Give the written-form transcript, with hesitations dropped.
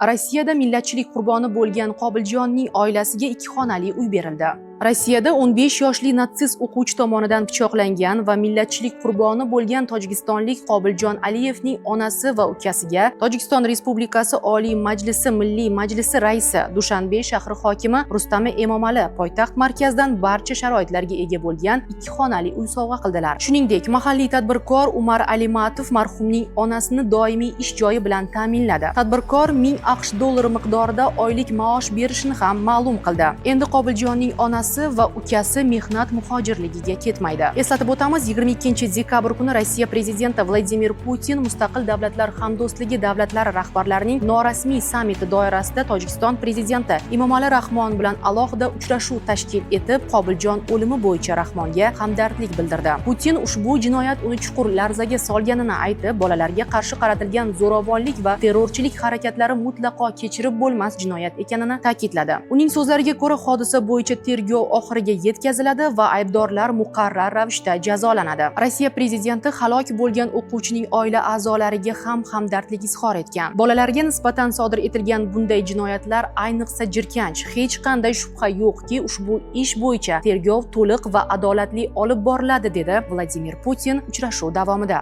Rossiyada millatchilik qurboni bo'lgan Qobiljonning oilasiga 2 xonali uy berildi. Rossiyada 15 yoshli natsist o'quvchi tomonidan pichoqlangan va millatchilik qurboni bo'lgan tojikistonlik Qobiljon Aliyevning onasi va ukasiga Tojikiston Respublikasi Oliy Majlisi Milliy Majlisi raisi Dushanbe shahri hokimi Rustam Emomali poytaxt markazidan barcha sharoitlarga ega bo'lgan 2 xonali uy sovg'a qildilar. Shuningdek, mahalliy tadbirkor Umar Alimatov marhumning onasini doimiy ish joyi bilan ta'minladi. Tadbirkor 1000 AQSh dollari miqdorida oylik maosh berishini ham ma'lum qildi. Endi Qobiljonning onasi va ukasi mehnat muhojirligiga ketmaydi. Eslatib o'tamiz, 22-dekabr kuni Rossiya prezidenti Vladimir Putin Mustaqil davlatlar hamdo'stligi davlatlari rahbarlarining norasmiy sammiti doirasida Tojikiston prezidenti Emomali Rahmon bilan alohida uchrashuv tashkil etib, Qobiljon o'limi bo'yicha Rahmonga hamdardlik bildirdi. Putin ushbu jinoyat uni chuqur larzaga solganini aytib, bolalarga qarshi qaratilgan zo'ravonlik va terrorchilik harakatlari mutlaqo kechirib bo'lmas jinoyat ekanini ta'kidladi. Uning so'zlariga ko'ra, hodisa bo'yicha tergov oxiriga yetkaziladi va aybdorlar muqarrar ravishda jazolanadi. Rossiya prezidenti halok bo'lgan o'quvchining oila a'zolariga ham hamdardlik izhor etgan. Bolalarga nisbatan sodir etilgan bunday jinoyatlar ayniqsa jirkanch. Hech qanday shubha yo'qki, ushbu ish bo'yicha tergov to'liq va adolatli olib boriladi, dedi Vladimir Putin uchrashuv davomida.